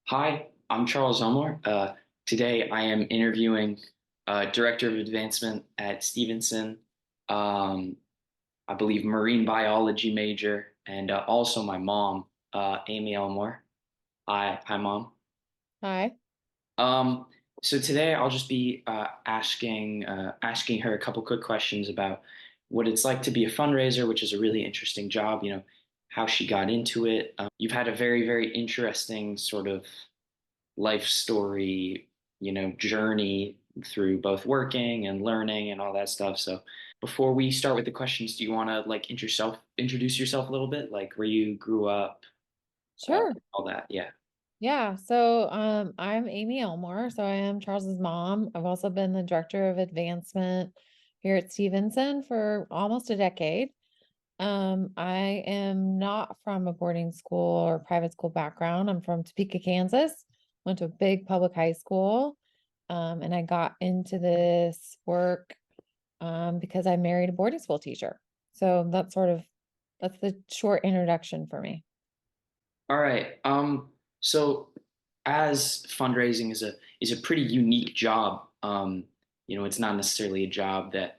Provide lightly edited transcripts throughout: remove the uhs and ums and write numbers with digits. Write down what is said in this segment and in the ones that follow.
Hi, I'm Charles Elmore. Today I am interviewing Director of Advancement at Stevenson, um, I believe marine biology major, and also my mom, Amy Elmore. Hi, Mom. Hi. Um, so today I'll just be asking her a couple quick questions about what it's like to be a fundraiser, which is a really interesting job. How she got into it. You've had a very interesting sort of life story, journey through both working and learning and all that stuff. So before we start with the questions, do you want to like introduce yourself a little bit, like where you grew up, Sure. all that? Yeah. Yeah. I'm Amy Elmore. So I am Charles's mom. I've also been the director of advancement here at Stevenson for almost a decade. I am not from a boarding school or private school background. I'm from Topeka, Kansas. Went to a big public high school. And I got into this work because I married a boarding school teacher. So that's the short introduction for me. All right. So as fundraising is a pretty unique job. It's not necessarily a job that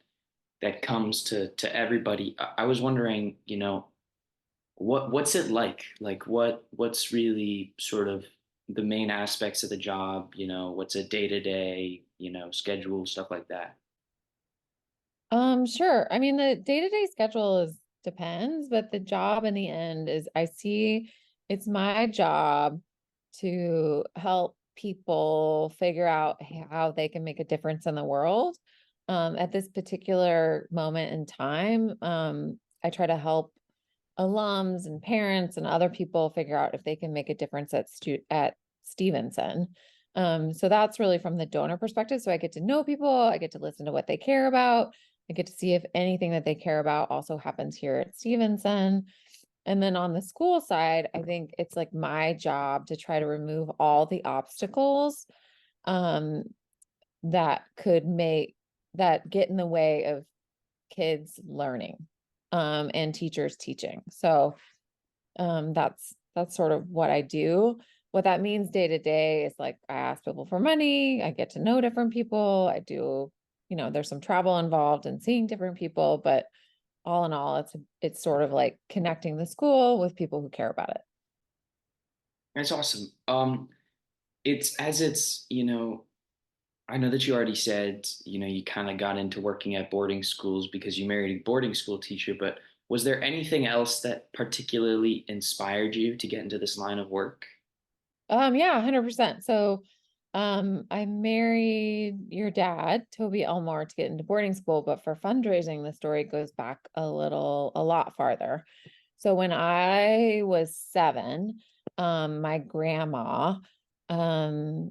comes to everybody. I was wondering, what's it like? Like what's really sort of the main aspects of the job, what's a day-to-day, schedule, stuff like that. Sure. I mean, the day-to-day schedule is depends, but the job in the end is I see it's my job to help people figure out how they can make a difference in the world. At this particular moment in time, I try to help alums and parents and other people figure out if they can make a difference at Stevenson. So that's really from the donor perspective. So I get to know people, I get to listen to what they care about, I get to see if anything that they care about also happens here at Stevenson. And then on the school side, I think it's like my job to try to remove all the obstacles um, that could make that get in the way of kids learning and teachers teaching. That's sort of what I do. What that means day to day is like I ask people for money, I get to know different people, I do, there's some travel involved and seeing different people, but all in all, it's sort of like connecting the school with people who care about it. That's awesome. I know that you already said, you kind of got into working at boarding schools because you married a boarding school teacher, but was there anything else that particularly inspired you to get into this line of work? Yeah, 100%. I married your dad, Toby Elmore, to get into boarding school, but for fundraising, the story goes back a lot farther. So when I was 7, my grandma, um,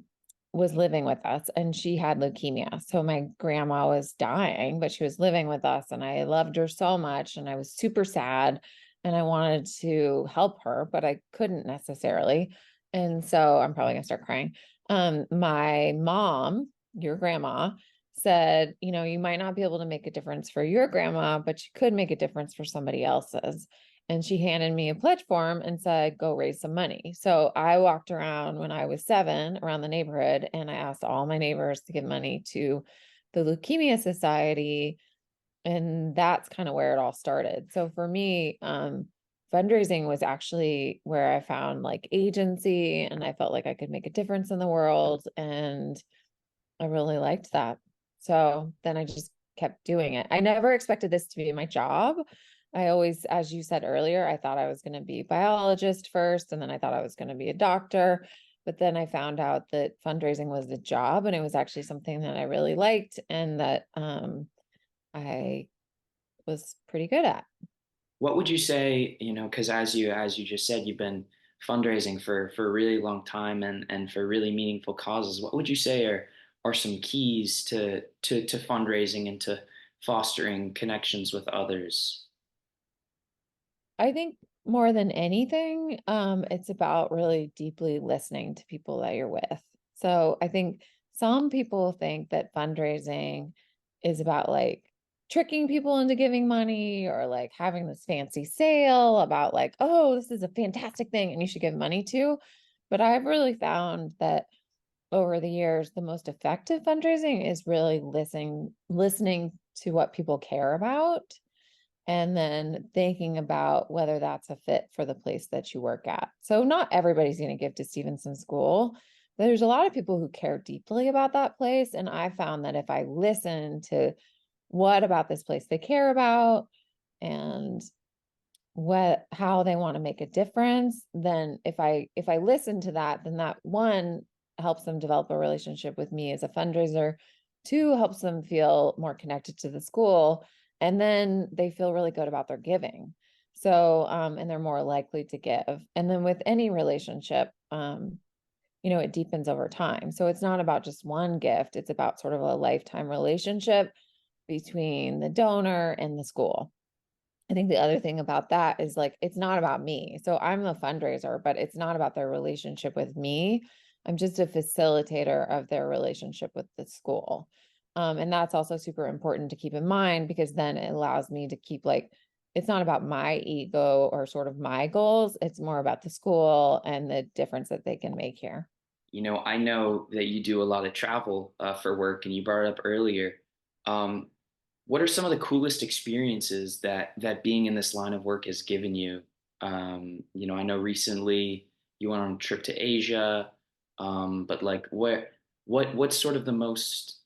was living with us and she had leukemia. So my grandma was dying, but she was living with us and I loved her so much and I was super sad and I wanted to help her, but I couldn't necessarily. And so I'm probably gonna start crying. My mom, your grandma, said, you might not be able to make a difference for your grandma, but you could make a difference for somebody else's. And she handed me a pledge form and said, go raise some money. So I walked around when I was 7 around the neighborhood and I asked all my neighbors to give money to the Leukemia Society. And that's kind of where it all started. So for me, fundraising was actually where I found like agency and I felt like I could make a difference in the world. And I really liked that. So then I just kept doing it. I never expected this to be my job. I always, as you said earlier, I thought I was going to be a biologist first, and then I thought I was going to be a doctor. But then I found out that fundraising was the job, and it was actually something that I really liked and that I was pretty good at. What would you say, because as you just said, you've been fundraising for a really long time and for really meaningful causes. What would you say are some keys to fundraising and to fostering connections with others? I think more than anything, it's about really deeply listening to people that you're with. So I think some people think that fundraising is about like tricking people into giving money or like having this fancy sale about like, oh, this is a fantastic thing and you should give money to. But I've really found that over the years, the most effective fundraising is really listening to what people care about and then thinking about whether that's a fit for the place that you work at. So not everybody's going to give to Stevenson School. There's a lot of people who care deeply about that place. And I found that if I listen to what about this place they care about and how they want to make a difference, then if I listen to that, then that one helps them develop a relationship with me as a fundraiser, two helps them feel more connected to the school, and then they feel really good about their giving. So and they're more likely to give. And then with any relationship, it deepens over time. So it's not about just one gift, it's about sort of a lifetime relationship between the donor and the school. I think the other thing about that is like, it's not about me. So I'm the fundraiser, but it's not about their relationship with me. I'm just a facilitator of their relationship with the school. And that's also super important to keep in mind because then it allows me to keep like, it's not about my ego or sort of my goals. It's more about the school and the difference that they can make here. I know that you do a lot of travel for work, and you brought it up earlier. Um, what are some of the coolest experiences that being in this line of work has given you? I know recently you went on a trip to Asia, but like what's sort of the most,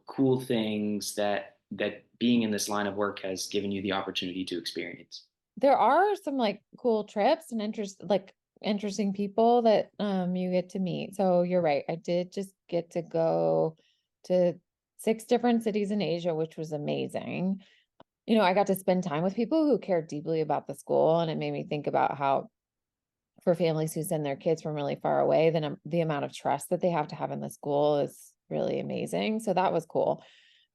cool things that being in this line of work has given you the opportunity to experience? There are some like cool trips and interesting people that you get to meet. So you're right. I did just get to go to 6 different cities in Asia, which was amazing. I got to spend time with people who care deeply about the school, and it made me think about how for families who send their kids from really far away, then the amount of trust that they have to have in the school is really amazing. So that was cool.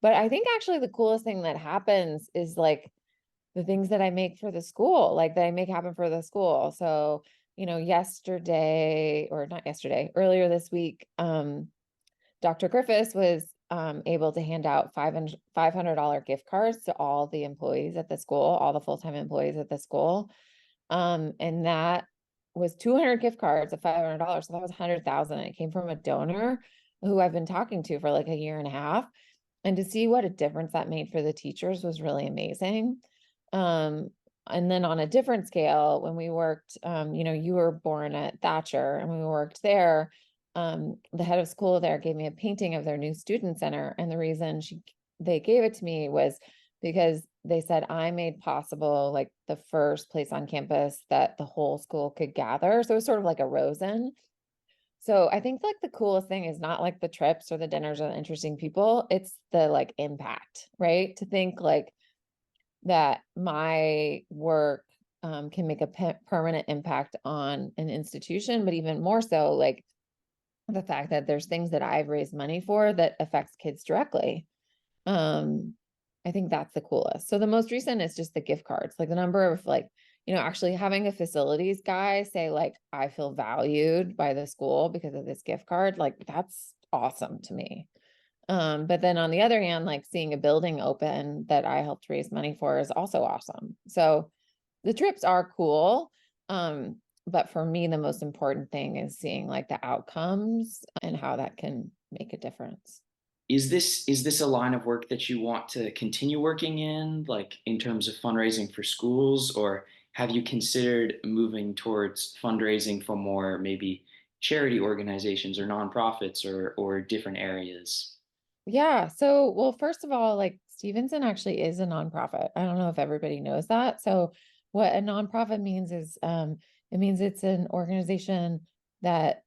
But I think actually the coolest thing that happens is like the things that I make for the school, like that I make happen for the school. So, yesterday or not yesterday, earlier this week, Dr. Griffiths was able to hand out $500 gift cards to all the employees at the school, all the full-time employees at the school. And that was 200 gift cards of $500. So that was 100,000. It came from a donor who I've been talking to for like a year and a half. And to see what a difference that made for the teachers was really amazing. Um, and then on a different scale, when we worked, you were born at Thatcher and we worked there, the head of school there gave me a painting of their new student center. And the reason they gave it to me was because they said I made possible like the first place on campus that the whole school could gather. So it was sort of like a Rosen. So I think like the coolest thing is not like the trips or the dinners or the interesting people, it's the like impact, right? To think like that my work can make a permanent impact on an institution, but even more so, like the fact that there's things that I've raised money for that affects kids directly. Um, I think that's the coolest. So the most recent is just the gift cards, like the number of like, actually having a facilities guy say like, I feel valued by the school because of this gift card, like that's awesome to me. But then on the other hand, like seeing a building open that I helped raise money for is also awesome. So the trips are cool. But for me, the most important thing is seeing like the outcomes and how that can make a difference. Is this a line of work that you want to continue working in, like in terms of fundraising for schools, or have you considered moving towards fundraising for more maybe charity organizations or nonprofits or different areas? Yeah. So, well, first of all, like Stevenson actually is a nonprofit. I don't know if everybody knows that. So, what a nonprofit means is it means it's an organization that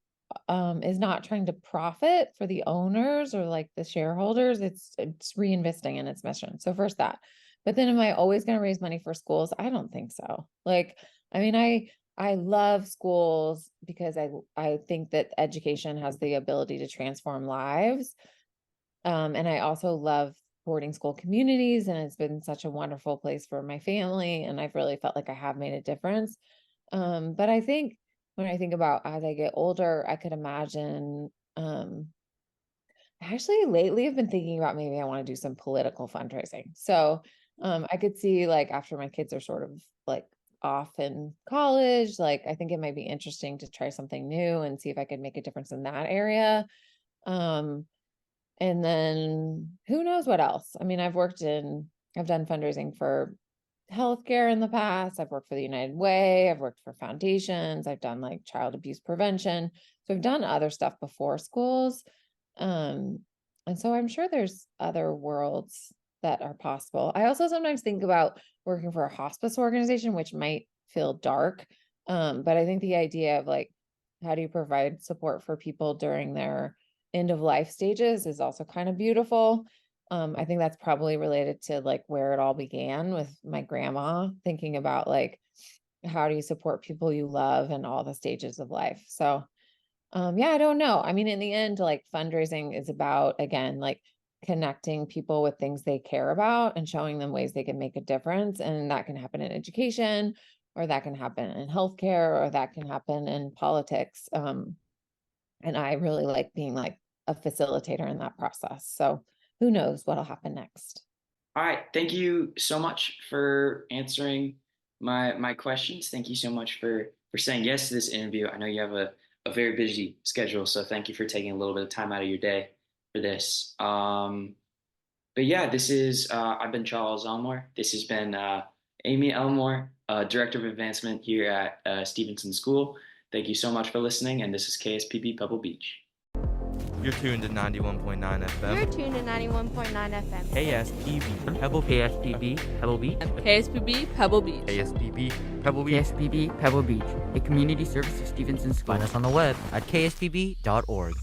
is not trying to profit for the owners or like the shareholders. It's reinvesting in its mission. So first that. But then am I always going to raise money for schools? I don't think so. Like, I mean, I love schools because I think that education has the ability to transform lives. And I also love boarding school communities, and it's been such a wonderful place for my family. And I've really felt like I have made a difference. But I think when I think about as I get older, I could imagine, actually lately I've been thinking about maybe I want to do some political fundraising. So I could see like after my kids are sort of like off in college. Like, I think it might be interesting to try something new and see if I could make a difference in that area. Um, and then who knows what else? I mean, I've done fundraising for healthcare in the past. I've worked for the United Way. I've worked for foundations. I've done like child abuse prevention. So I've done other stuff before schools. Um, and so I'm sure there's other worlds that are possible. I also sometimes think about working for a hospice organization, which might feel dark. But I think the idea of like, how do you provide support for people during their end of life stages is also kind of beautiful. I think that's probably related to like where it all began with my grandma, thinking about like, how do you support people you love in all the stages of life? So, yeah, I don't know. I mean, in the end, like fundraising is about, again, like connecting people with things they care about and showing them ways they can make a difference. And that can happen in education, or that can happen in healthcare, or that can happen in politics. And I really like being like a facilitator in that process. So who knows what'll happen next. All right, thank you so much for answering my questions. Thank you so much for saying yes to this interview. I know you have a very busy schedule, so thank you for taking a little bit of time out of your day for this. But yeah, this is I've been Charles Elmore. This has been Amy Elmore, Director of Advancement here at Stevenson School. Thank you so much for listening, and this is KSPB Pebble Beach. You're tuned to 91.9 FM. You're tuned to 91.9 FM. KSPB Pebble KSPB Pebble Beach. KSPB Pebble Beach. KSPB Pebble Beach. KSPB Pebble Beach, a community service of Stevenson School. Find us on the web at kspb.org.